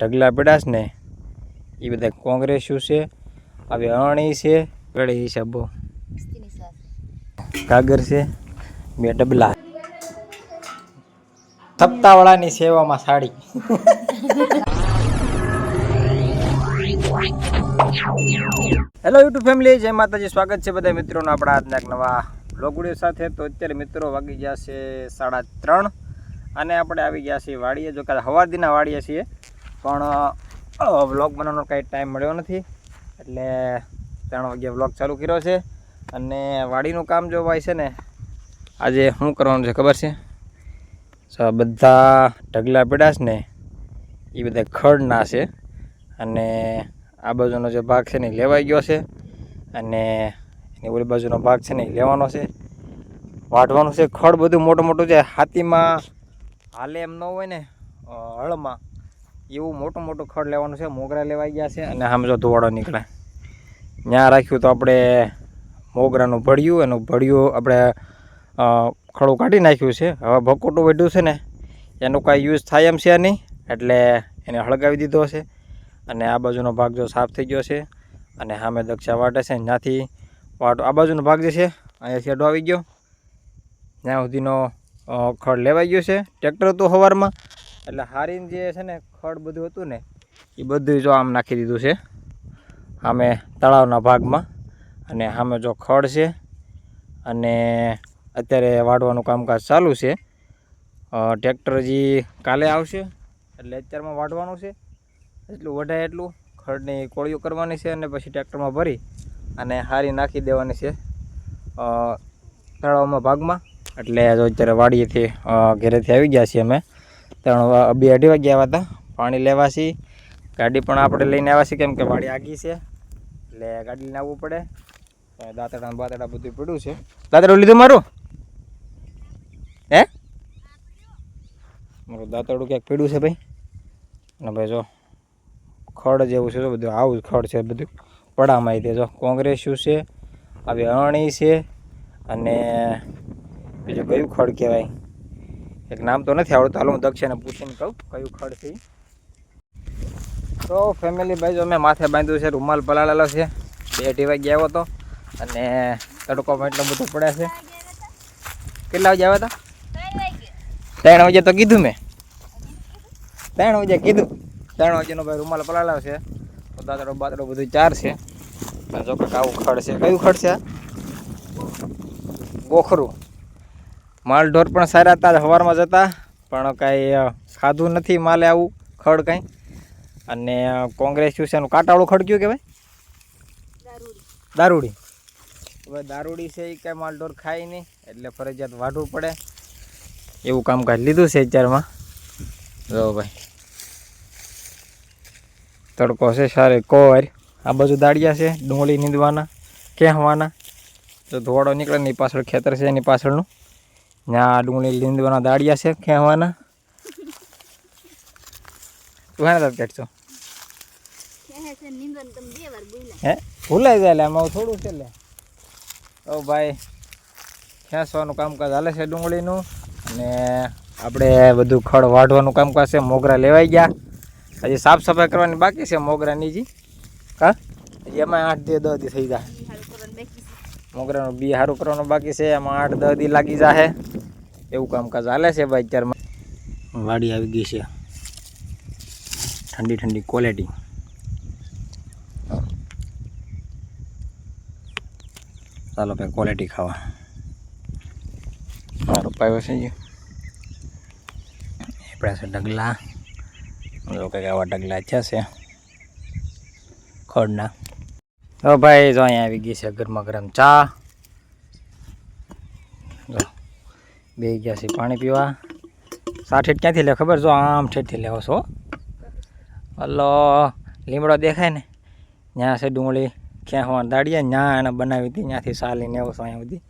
ઢગલા પડ્યા છે ને એ બધા કોંગ્રેસુ છે, હવે અણી છે, ગળી હિસાબો કાગર છે, બે ડબલા સપ્તાહવાળાની સેવામાં સાડી. હેલો યુટ્યુબ ફેમિલી, જય માતાજી. સ્વાગત છે બધા મિત્રોનો આપણા આજના એક નવા બ્લોગ વિડીયો સાથે. તો અત્યારે મિત્રો વાગી ગયા છે 3:30 અને આપણે આવી ગયા છીએ વાડીએ. જો કાલે સવારદીના વાડીએ છીએ, પણ વ્લોગ બનાવવાનો કાંઈ ટાઈમ મળ્યો નથી, એટલે 3 વાગ્યે વ્લોગ ચાલુ કર્યો છે. અને વાડીનું કામ જો ભાઈ છે ને, આજે શું કરવાનું છે ખબર છે? બધા ઢગલા પડ્યા છે ને એ બધા ખડના છે, અને આ બાજુનો જે ભાગ છે ને એ લેવાઈ ગયો છે, અને એની ઓલી બાજુનો ભાગ છે ને એ લેવાનો છે, વાઢવાનું છે. ખડ બધું મોટું મોટું છે, હાથીમાં હાલે એમ ન હોય ને હળમાં, એવું મોટું મોટું ખડ લેવાનું છે. મોગરા લેવાઈ ગયા છે, અને આમ જો ધોવાડો નીકળે ત્યાં રાખ્યું તો આપણે મોગરાનું ભળ્યું, એનું ભળ્યું આપણે ખડું કાઢી નાખ્યું છે. હવે ભકોટું વધ્યું છે ને એનું કાંઈ યુઝ થાય એમ છે નહીં, એટલે એને હળગાવી દીધો છે. અને આ બાજુનો ભાગ જો સાફ થઈ ગયો છે, અને સામે દક્ષા વાટે છે, ત્યાંથી વાટો આ બાજુનો ભાગ જે છે અહીંયા છેડો આવી ગયો, ત્યાં સુધીનો ખડ લેવાઈ ગયો છે. ટ્રેક્ટર હતું સવારમાં, એટલે હારીને જે છે ને ખડ બધું હતું ને એ બધું જો આમ નાખી દીધું છે સામે તળાવના ભાગમાં. અને સામે જો ખડ છે, અને અત્યારે વાઢવાનું કામકાજ ચાલુ છે. ટ્રેક્ટર હજી કાલે આવશે, એટલે અત્યારમાં વાઢવાનું છે. એટલું વઢાય એટલું ખડની કોળીઓ કરવાની છે, અને પછી ટ્રેક્ટરમાં ભરી અને હારી નાખી દેવાની છે તળાવમાં ભાગમાં. એટલે જો અત્યારે વાડીએથી ઘરેથી આવી ગયા છીએ અમે. 2-2:30 વાગે આવ્યા હતા પાણી લેવા છીએ. ગાડી પણ આપણે લઈને આવ્યા છીએ, કેમ કે વાડી આગી છે, એટલે ગાડી લઈને આવવું પડે. દાંતડા બાતડા બધું પડ્યું છે. દાંતડું લીધું મારું? હે, મારું દાંતડું ક્યાંક પડ્યું છે ભાઈ. અને ભાઈ જો ખડ જેવું છે, બધું આવું જ ખડ છે, બધું પડામાં આવી દે. જો કોંગ્રેસું છે, હવે અણી છે, અને બીજું કયું ખડ કહેવાય, એક નામ તો નથી આવડતું. હાલો હું દક્ષાને પૂછીને કહું કયું ખડ છે. તો ફેમિલી ભાઈ જો મેં માથે બાંધ્યું છે, રૂમાલ પલાળેલો છે. 2:30 વાગે આવ્યો હતો, અને તડકો પણ એટલો બધો પડે છે. કેટલા વાગે આવ્યા હતા? 3 વાગે તો કીધું મેં. 3 વાગે કીધું. 3 વાગ્યાનો ભાઈ રૂમાલ પલાળેલો છે. દાંતડો બાતડો બધું ચાર છે. જો કંઈક આવું ખડ છે. કયું ખડ છે? ગોખરું. માલ ઢોર પણ સારા હતા સવારમાં જતા, પણ કાંઈ ખાધું નથી માલે આવું ખડ કાંઈ. અને કોંગ્રેસ છે એનું કાંટાવાળું ખડ કયું કહેવાય? દારૂડી. હવે દારૂડી છે એ કાંઈ માલ ઢોર ખાય નહીં, એટલે ફરજિયાત વાઢવું પડે એવું કામકાજ લીધું છે અત્યારમાં. જો ભાઈ તડકો છે સારે કોર. આ બાજુ દાળિયા છે, ડુંગળી નીંદવાના, કહેવાના. જો ધોવાડો નીકળે ને એ પાછળ ખેતર છે, એની પાછળનું ત્યાં ડુંગળી નીંદવાના દાળિયા છે, કહેવાના. તું હે દાદ કાઢશો? હે ભૂલાઈ જાય, એટલે આમાં થોડું છે. એટલે તો ભાઈ ખેંચવાનું કામકાજ હાલે છે ડુંગળીનું, અને આપણે બધું ખડ વાઢવાનું કામકાજ છે. મોગરા લેવાઈ ગયા, હજી સાફ સફાઈ કરવાની બાકી છે મોગરાની જી. હા, એમાં 8-10 દી થઈ જાય. મોગરાનું બી સારું કરવાનું બાકી છે, એમાં 8-10 દી લાગી જાય એવું કામકાજ હાલે છે ભાઈ. અત્યારમાં વાડી આવી ગઈ છે, ઠંડી ઠંડી ક્વોલિટી. ચાલો ભાઈ ક્વોલિટી ખાવા. રોપાયો છે એ આપણા છે ઢગલા. જો કંઈક આવા ઢગલા થયા છે ખડના. તો ભાઈ જો અહીંયા આવી ગઈ છે ગરમા ગરમ ચા. જો બે ગયા છે પાણી પીવા. સાઠેઠ ક્યાંથી લે ખબર? જો આમ ઠેઠથી લેવો છો. હલો લીમડો દેખાય ને, ત્યાં છે ડુંગળી ખેંચવા દાડીએ, ત્યાં એને બનાવી હતી, ત્યાંથી સાલીને આવો છો અહીંયા સુધી.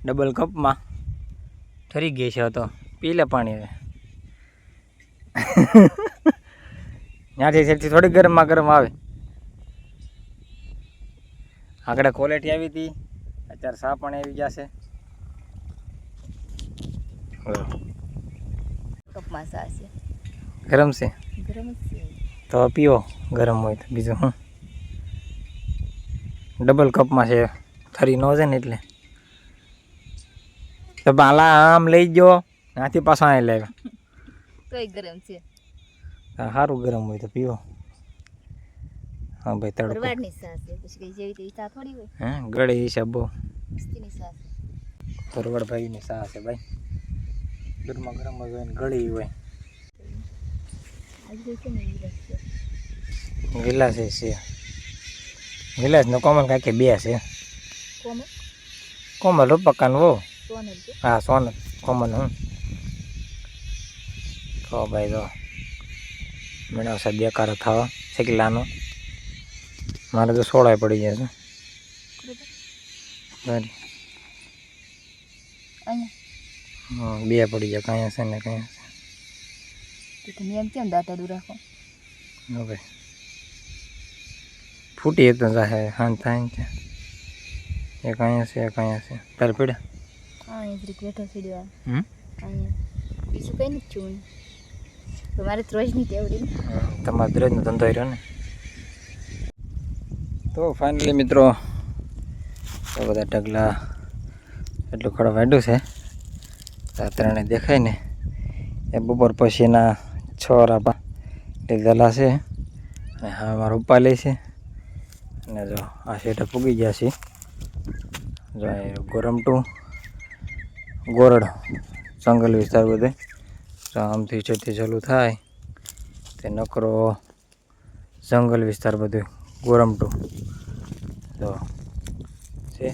ડબલ કપમાં ઠરી ગઈ છે, તો પી લે પાણી હવે. ત્યાંથી સેટથી થોડી ગરમમાં ગરમ આવે. આગળ ક્વોલિટી આવી હતી, અત્યારે સા પણ આવી ગયા છે. કપમાં સા છે, ગરમ છે. તો પીવો ગરમ હોય તો. બીજું હું ડબલ કપમાં છે, થરી ન છે ને એટલે. તો બાલા આમ લઈ ગયો ત્યાંથી પાછા અહીં લાવ્યા. તોય ગરમ છે. સારું ગરમ હોય તો પીવો. હા ભાઈ તડકો. ભરવાડની સાસ છે, પછી કઈ જેવી તેવી ચા થોડી હોય. હા ગળે હિસાબો મસ્તીની સાસ. ભરવાડ ભાઈની સા છે ભાઈ. ગરમા ગરમ જ હોય ને ગળી હોય. આજે છે ને ગિલાસ છે. ગિલાસ ને કોમલ કાંઈ બે છે. કોમલ કોમલ રૂપકાનું હો. સોનલ છે. હા સોનલ કોમલ હું તો ભાઈ તો મેળવશે બેકાર થવા શેકલાનો. મારે તો સોળાય પડી જાય છે. સારી અહીંયા બે પડી જાય કયા છે ને કયા છે. તમે એમ કેમ દાંતા દૂર રાખો? હવે ફૂટી તો જાહે હાન થાય છે. એક અહીંયા છે એક અહીંયા છે. તારે પીડા હા એ જરીક બેઠો સીડવા. હમ અહીંયા બીજું કંઈ નથી છું. તમારે રોજની ટેવડી તમારે દરરોજનો ધંધો રહ્યો ને. તો ફાઇનલી મિત્રો તો બધા ઢગલા એટલું ખડ વાઢ્યું છે. ત્રણે દેખાય ને એ બપોર પછીના 6 રાપા લીધેલા છે. અને હા મારા ઉપા લે છે. અને જો આ શેઠે પૂગી ગયા છે. જો ગોરમટું ગોરડ જંગલ વિસ્તાર બધે. તો આમથી છેથી ચાલુ થાય તે નકરો જંગલ વિસ્તાર બધું ગોરમટું તો છે.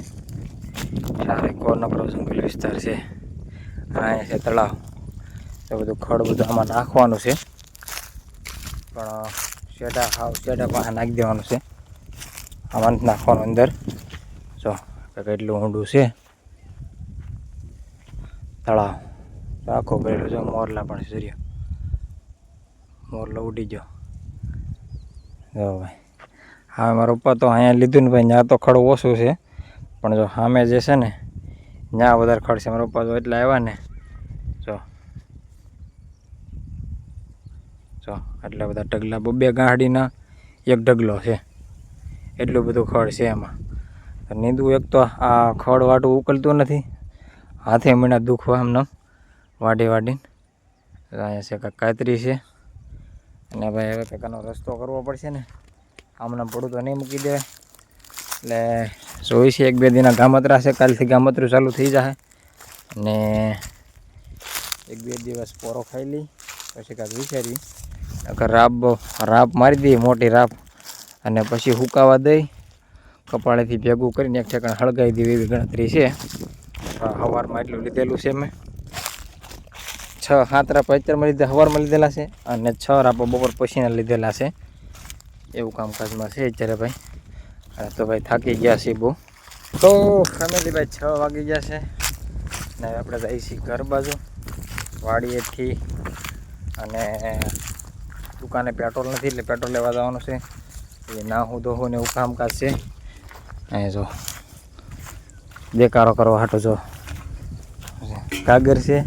સારે નકરો જંગલ વિસ્તાર છે. અહીંયા છે તળાવ. તો બધું ખડ બધું આમાં નાખવાનું છે, પણ શેઢા પાસે નાખી દેવાનું છે. આમાં નથી નાખવાનું અંદર. જો કેટલું ઊંડું છે તળાવ. આખો ભરેલો છે. મોરલા પણ સૂર્ય મોરલો ઉડી ગયો. જો ભાઈ હા મારા ઉપર તો અહીંયા લીધું ને ભાઈ. ત્યાં તો ખડ ઓછું છે, પણ જો સામે જે છે ને ત્યાં વધારે ખડ છે. મારા ઉપર તો એટલે આવ્યા ને જો આટલા બધા ઢગલા. બે ગાડીના એક ઢગલો છે. એટલું બધું ખડ છે એમાં. નીંદવું એક તો આ ખડ વાટું ઉકલતું નથી. હાથે મીણા દુખવા એમને વાડીને. અહીંયા છે કાંઈક કાતરી છે. અને ભાઈ હવે કંઈક આનો રસ્તો કરવો પડશે ને. આમનામ પડું તો નહીં મૂકી દે. એટલે જોઈ છે 1-2 દિના ગામતરા છે. કાલથી ગામતરું ચાલુ થઈ જાય. અને 1-2 દિવસ પોરો ખાઈ લઈ પછી કાંઈક વિચારી અગર રાપ મારી દઈએ મોટી રાપ. અને પછી હુકાવા દઈ કપાળેથી ભેગું કરીને એક ઠેકાણે હળગાવી દેવી એવી ગણતરી છે. સવારમાં એટલું લીધેલું છે મેં. 6-7 રાપ અત્યારમાં લીધે સવારમાં લીધેલા છે. અને 6 રાપો બપોર પછીના લીધેલા છે. એવું કામકાજમાં છે અત્યારે ભાઈ. તો ભાઈ થાકી ગયા છે બહુ. તો ફેમિલી ભાઈ 6 વાગી ગયા છે. ને આપણે જઈએ છીએ ઘર બાજુ વાડીએથી. અને દુકાને પેટ્રોલ નથી એટલે પેટ્રોલ લેવા જવાનું છે. એ નાહું ધોવું ને એવું કામકાજ છે. અહીંયા જો દેકારો કરવા હાટો જો કાગર છે.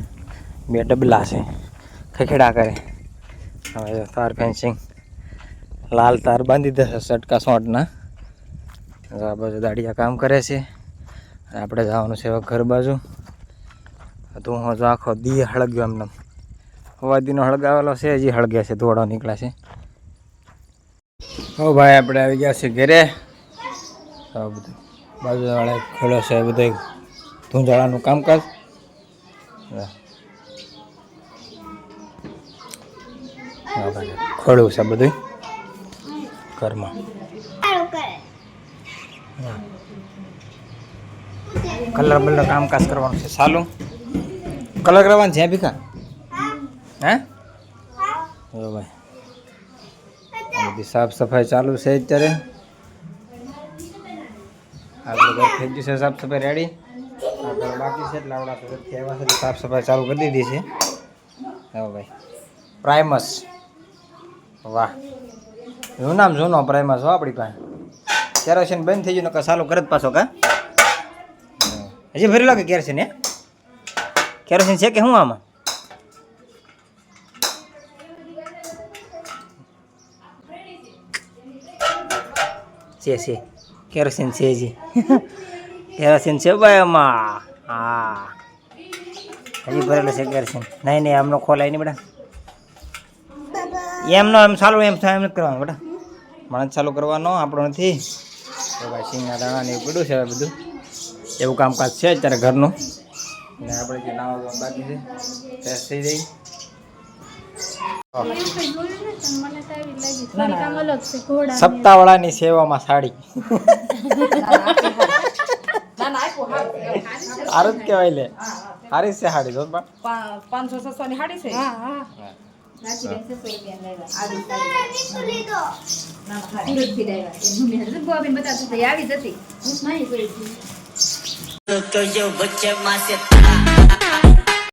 2 ડબલા છે ખખેડા કરે. હવે જો તાર ફેન્સિંગ લાલ તાર બાંધી દેશે સટકા સોંટના. આ બાજુ દાડિયા કામ કરે છે. આપણે જવાનું છે હવે ઘર બાજુ. તો હું જો આખો દી હળગ્યો એમને હવાદીનો હળગાવેલો છે. હજી હળગ્યા છે. ધોળો નીકળ્યા છે. હો ભાઈ આપણે આવી ગયા છીએ ઘરે. બધું બાજુવાળા ખેડો છે બધું ધૂંધાળાનું કામકાજ. ખોડું છે બધું ઘરમાં. કલર બલર કામકાજ કરવાનું છે. ચાલુ કલર કરવાનું છે ભીખા. હે ભાઈ બધી સાફ સફાઈ ચાલુ છે અત્યારે. આગળ ઘર થઈ ગયું છે સાફ સફાઈ રેડી. આગળ બાકી છે એટલે આવડા સુરતથી આવ્યા છે સાફ સફાઈ ચાલુ કરી દીધી છે. હા ભાઈ પ્રાઇમસ. વાહ શું નામ જૂનો પ્રાઇમસ હો આપણી પાસે. કેરોસીન બંધ થઈ ગયું ને ચાલુ કરે જ પાછો કા. હજી ભરી લાગે કેરોસીન. કેરોસીન છે કે શું આમાં? છે કેરોસીન છે જી કેરોસીન છે ભાઈ આમાં હા હજી ભરેલું છે કેરોસીન નહીં નહીં આમનો ખોલાય નહીં બેટા એમનો એમ ચાલુ એમ થાય એમ નથી કરવાનું બેટા મને જ ચાલુ કરવાનો આપણો નથી તો ભાઈ સિંગના દાણા ને એવું પડ્યું છે હવે બધું એવું કામકાજ છે અત્યારે ઘરનું ને આપણે જે નાવા બાકી છે ફ્રેશ થઈ જઈ સપ્તાહવાળાની સેવામાં સાડી સારું જ કહેવાય લે સારી છે સાડી જો 500-600 ની હાડી છે આવી જતી तो जो बच्चे माँ से